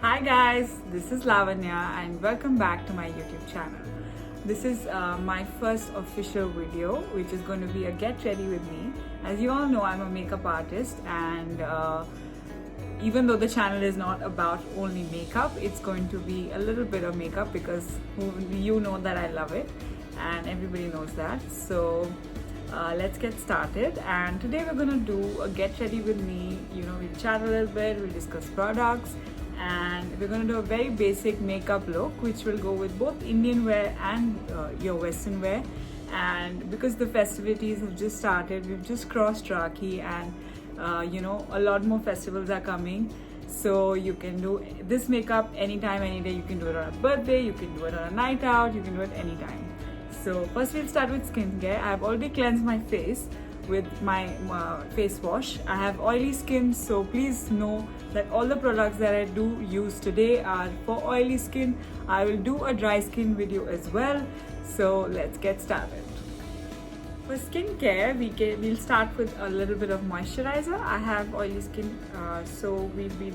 Hi guys, this is Lavanya and welcome back to my YouTube channel. This is my first official video which is going to be a get ready with me. As you all know, I'm a makeup artist and even though the channel is not about only makeup, it's going to be a little bit of makeup because you know that I love it and everybody knows that. So let's get started, and today we're going to do a get ready with me. We'll chat a little bit, we'll discuss products, and we're going to do a very basic makeup look which will go with both Indian wear and your Western wear. And because the festivities have just started, we've just crossed Rakhi, and a lot more festivals are coming, so you can do this makeup anytime, any day. You can do it on a birthday, you can do it on a night out, you can do it anytime. So first we'll start with skincare. I've already cleansed my face with my face wash. I have oily skin, so please know that all the products that I do use today are for oily skin. I will do a dry skin video as well. So let's get started. For skincare, we'll start with a little bit of moisturizer. I have oily skin, so we'll be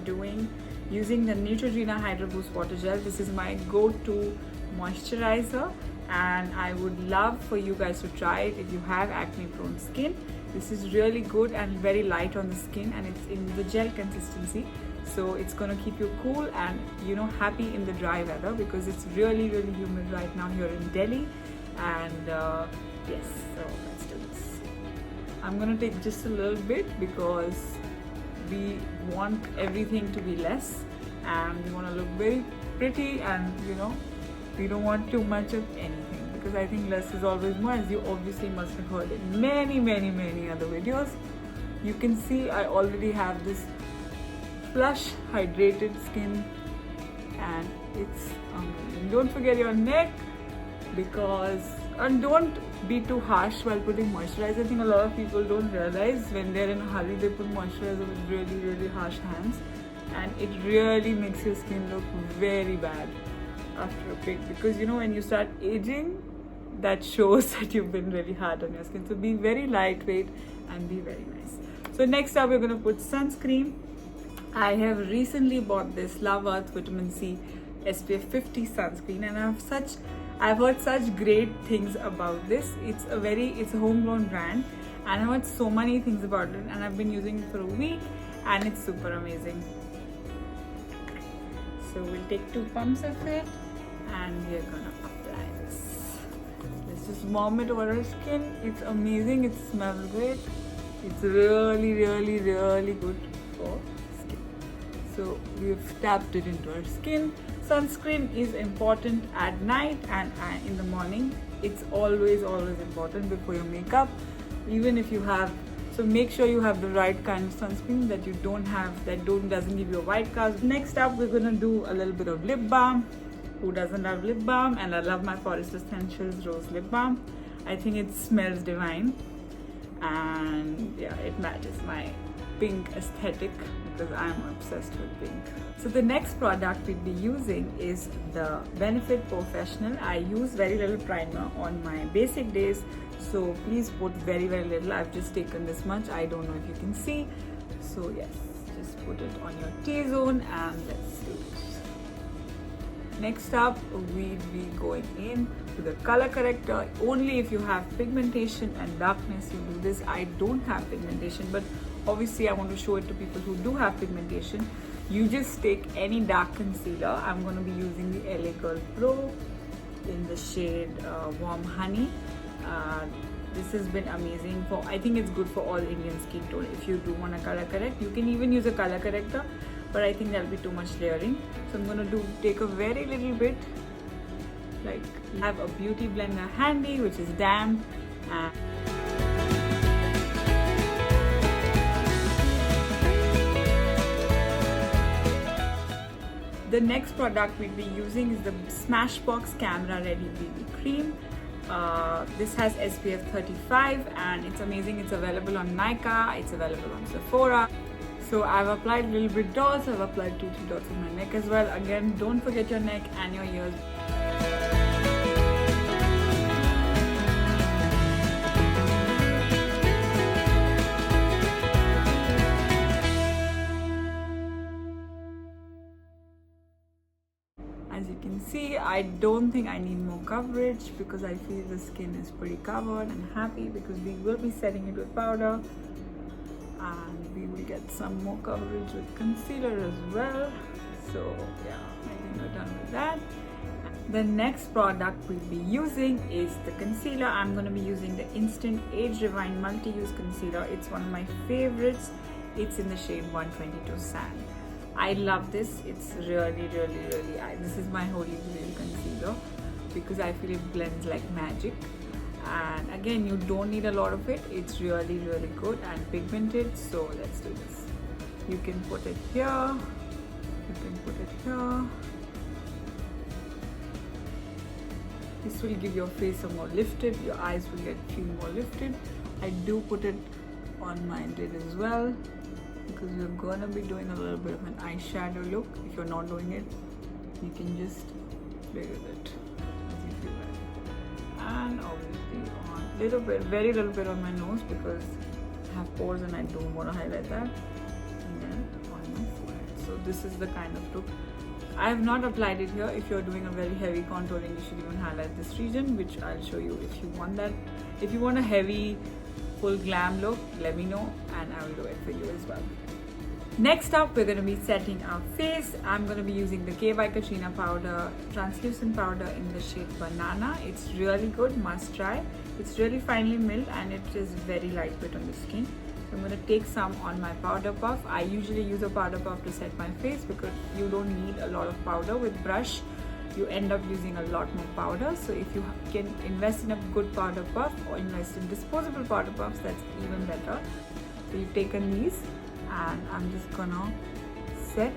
using the Neutrogena Hydro Boost Water Gel. This is my go-to moisturizer, and I would love for you guys to try it if you have acne prone skin. This is really good and very light on the skin, and it's in the gel consistency, so it's going to keep you cool and happy in the dry weather because it's really humid right now here in Delhi. And yes, so let's do this. I'm going to take just a little bit because we want everything to be less and we want to look very pretty, and we don't want too much of anything because I think less is always more, as you obviously must have heard in many other videos. You can see I already have this flush hydrated skin and it's amazing. Don't forget your neck, and don't be too harsh while putting moisturizer. I think a lot of people don't realize when they're in a hurry they put moisturizer with really harsh hands, and it really makes your skin look very bad after a bit, because when you start aging, that shows that you've been really hard on your skin. So be very lightweight and be very nice. So next up, we're going to put sunscreen. I have recently bought this Love Earth Vitamin C SPF 50 sunscreen, and I've heard such great things about this. It's a homegrown brand, and I've heard so many things about it, and I've been using it for a week and it's super amazing. So we'll take 2 pumps of it and we're gonna apply this. Let's just warm it over our skin. It's amazing, it smells great. It's really good for skin. So we've tapped it into our skin. Sunscreen is important at night and in the morning. It's always important before your makeup, even if you have. So make sure you have the right kind of sunscreen that you don't have, that doesn't give you a white cast. Next up, we're gonna do a little bit of lip balm. Who doesn't love lip balm? And I love my Forest Essentials Rose Lip Balm. I think it smells divine, and yeah, it matches my pink aesthetic because I'm obsessed with pink. So the next product we'll be using is the Benefit Professional. I use very little primer on my basic days, so please put very little. I've just taken this much. I don't know if you can see. So yes, just put it on your T-zone and let's do it. Next up, we'll be going in to the color corrector. Only if you have pigmentation and darkness you do this. I don't have pigmentation, but obviously I want to show it to people who do have pigmentation. You just take any dark concealer. I'm going to be using the LA Girl Pro in the shade Warm Honey. This has been amazing I think it's good for all Indian skin tone. If you do want to color correct, you can even use a color corrector, but I think that'll be too much layering. So I'm going to take a very little bit, like have a beauty blender handy which is damp. The next product we'll be using is the Smashbox Camera Ready BB Cream. This has SPF 35 and it's amazing. It's available on Nykaa, it's available on Sephora. So I've applied a little bit dots, I've applied 2-3 dots on my neck as well. Again, don't forget your neck and your ears. As you can see, I don't think I need more coverage because I feel the skin is pretty covered and happy, because we will be setting it with powder, and we will get some more coverage with concealer as well. So yeah, I think we're done with that. The next product we'll be using is the concealer. I'm going to be using the Instant Age Rewind Multi-Use Concealer. It's one of my favorites. It's in the shade 122 Sand. I love this. It's really, this is my holy grail concealer because I feel it blends like magic. And again, you don't need a lot of it. It's really good and pigmented. So let's do this. You can put it here. You can put it here. This will give your face a more lifted. Your eyes will feel more lifted. I do put it on my lid as well, because we're gonna be doing a little bit of an eyeshadow look. If you're not doing it, you can just play with it as you feel like. And obviously on little bit, very little bit on my nose, because I have pores and I don't want to highlight that. And then on my forehead. So this is the kind of look. I have not applied it here. If you're doing a very heavy contouring, you should even highlight this region, which I'll show you if you want that. If you want a heavy, full glam look, let me know and I will do it for you as well. Next up, we're going to be setting our face. I'm going to be using the K by Katrina powder, translucent powder in the shade Banana. It's really good, must try. It's really finely milled and it is very lightweight on the skin. So I'm going to take some on my powder puff. I usually use a powder puff to set my face because you don't need a lot of powder. With brush, you end up using a lot more powder. So if you can invest in a good powder puff or invest in disposable powder puffs, that's even better. So you've taken these and I'm just gonna set.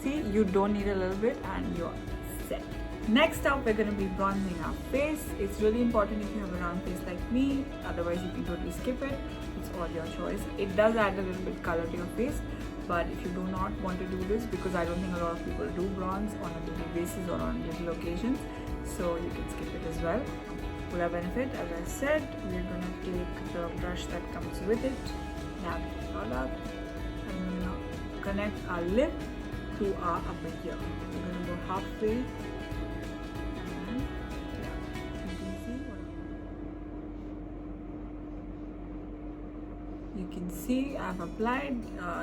See, you don't need a little bit and you're set. Next up, we're going to be bronzing our face. It's really important if you have a round face like me, otherwise you can totally skip it. It's all your choice. It does add a little bit color to your face, but if you do not want to do this, because I don't think a lot of people do bronze on a daily basis or on little occasions, so you can skip it as well. For our benefit, as I said, we're going to take the brush that comes with it, nab the product, and we're going to connect our lip to our upper ear. We're going to go halfway. You can see I've applied.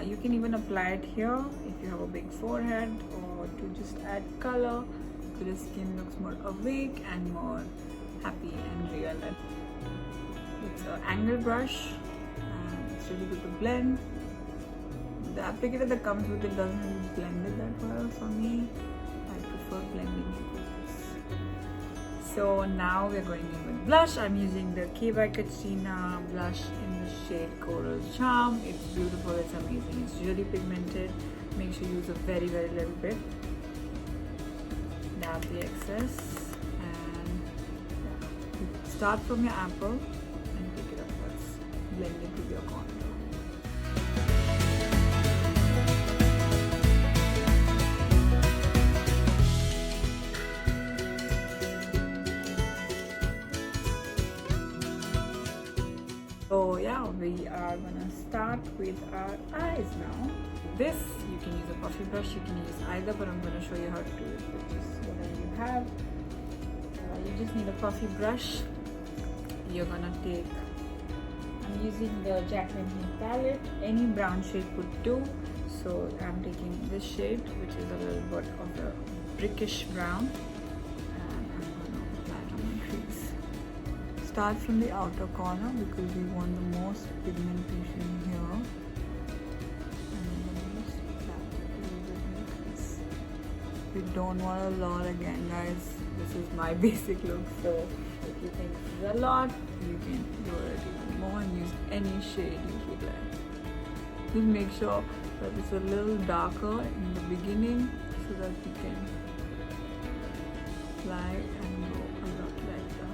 You can even apply it here if you have a big forehead, or to just add color so the skin looks more awake and more happy and real. It's an angle brush and it's really good to blend. The applicator that comes with it doesn't really blend it that well for me. I prefer blending it with this. So now we're going in with blush. I'm using the K by Katrina blush in the shade Coral Charm. It's beautiful, it's amazing, it's really pigmented. Make sure you use a very little bit. Dab the excess and you start from your apple and pick it upwards. Blend it with your contour. So yeah, we are gonna start with our eyes now. This, you can use a puffy brush, you can use either, but I'm gonna show you how to do it with just whatever you have. You just need a puffy brush. You're gonna take, I'm using the Jaclyn Hill palette, any brown shade would do. So I'm taking this shade, which is a little bit of the brickish brown, and I'm gonna apply it on my crease. Start from the outer corner because we want the most pigmentation here. And then just apply a little bit in the crease. We don't want a lot again, guys. This is my basic look, so if you think this is a lot, you can do it even more and use any shade you would like. Just make sure that it's a little darker in the beginning so that you can apply and go a lot lighter.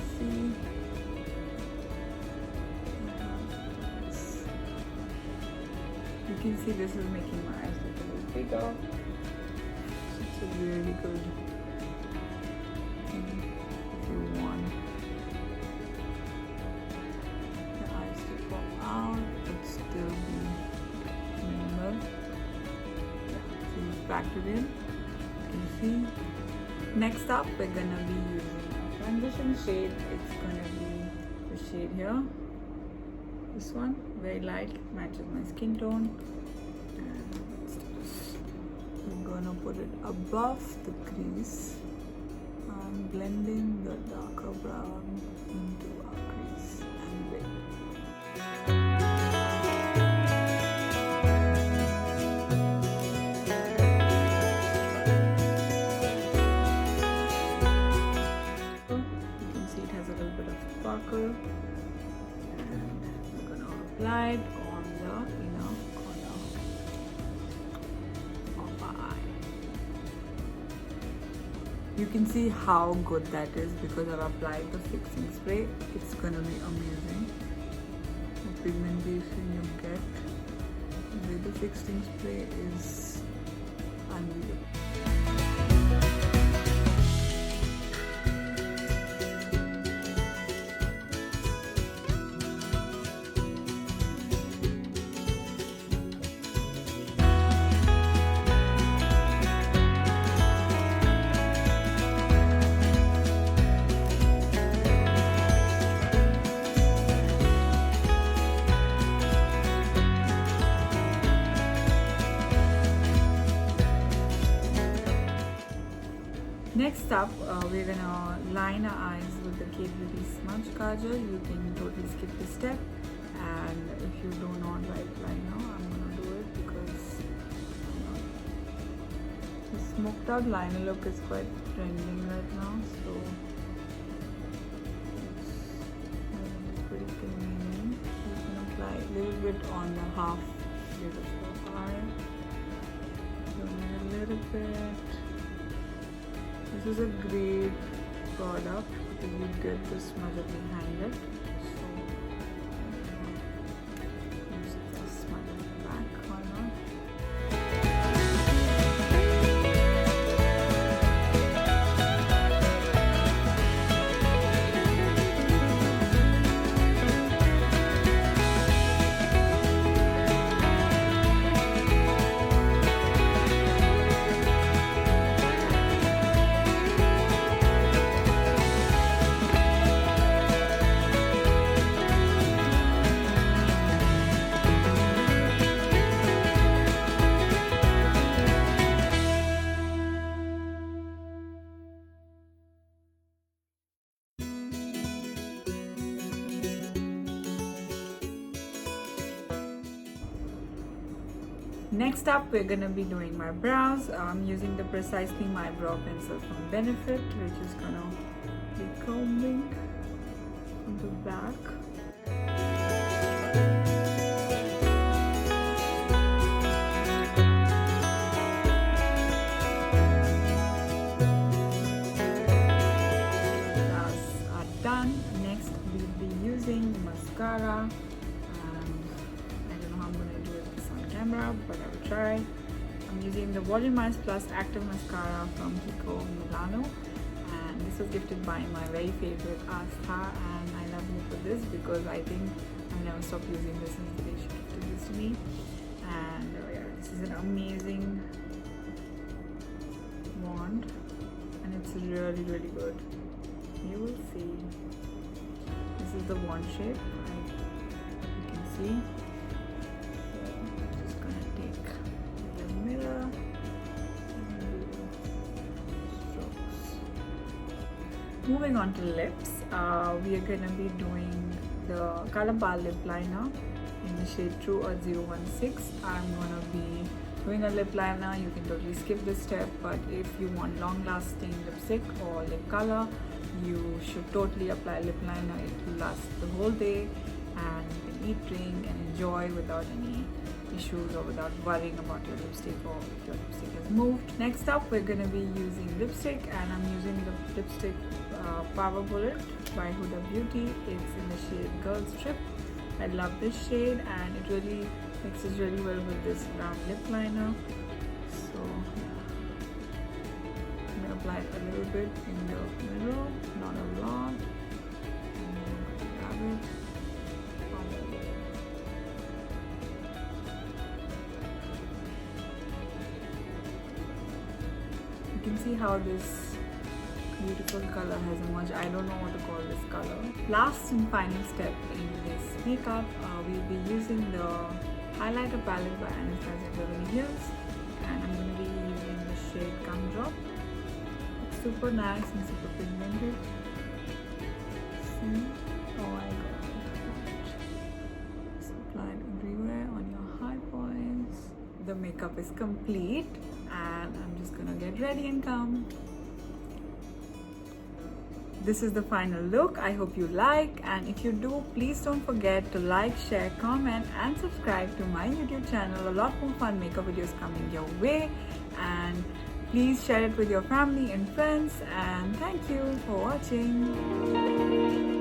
So you can see this is making my eyes look a little bigger. It's a really good thing if you want the eyes to pop packed it in. You can see. Next up, we're gonna be using a transition shade. It's gonna be the shade here. This one, very light, matches my skin tone. And let's do this. We're gonna put it above the crease and blending the darker brown into our crease and wing. You can see it has a little bit of sparkle. Applied on the inner corner of our eye. You can see how good that is because I've applied the fixing spray. It's gonna be amazing. The pigmentation you get with the fixing spray is unbelievable. Next up, we're gonna line our eyes with the Kate Beauty Smudge Kajal. You can totally skip this step, and if you do not like liner, I'm gonna do it because the smoked out liner look is quite trending right now, so it's pretty convenient. You can apply a little bit on the half lid of your eye, zoom in a little bit. This is a great product because you get the smudge behind it. So use the smudge at the back, why not? Next up, we're gonna be doing my brows. I'm using the Precisely My Brow Pencil from Benefit, which is gonna be combing from the back. Brows are done. Next, we'll be using mascara. But I will try. I'm using the Volumized Plus Active Mascara from Milano, and this was gifted by my very favorite art star, and I love you for this because I think I'll never stop using this since the day she gifted this to me. And yeah, this is an amazing wand, and it's really good. You will see. This is the wand shape, you can see. Moving on to lips, we are going to be doing the Color Bar lip liner in the shade True or 016. I'm going to be doing a lip liner. You can totally skip this step, but if you want long lasting lipstick or lip color, you should totally apply lip liner. It will last the whole day, and you can eat, drink and enjoy without any issues or without worrying about your lipstick or if your lipstick has moved. Next up, we're going to be using lipstick, and I'm using the lipstick Power Bullet by Huda Beauty. It's in the shade Girls Trip. I love this shade, and it really mixes really well with this brown lip liner. So I'm going to apply it a little bit in the middle, not a lot, and then grab it. see how this beautiful color has emerged. I don't know what to call this color. Last and final step in this makeup, we'll be using the highlighter palette by Anastasia Hills, and I'm going to be using the shade Gumdrop. It's super nice and super pigmented. See? Oh my god. Just apply it everywhere on your high points. The makeup is complete and I'm just gonna get ready and come. This is the final look. I hope you like, and if you do, please don't forget to like, share, comment and subscribe to my YouTube channel. A lot more fun makeup videos coming your way, and please share it with your family and friends, and thank you for watching.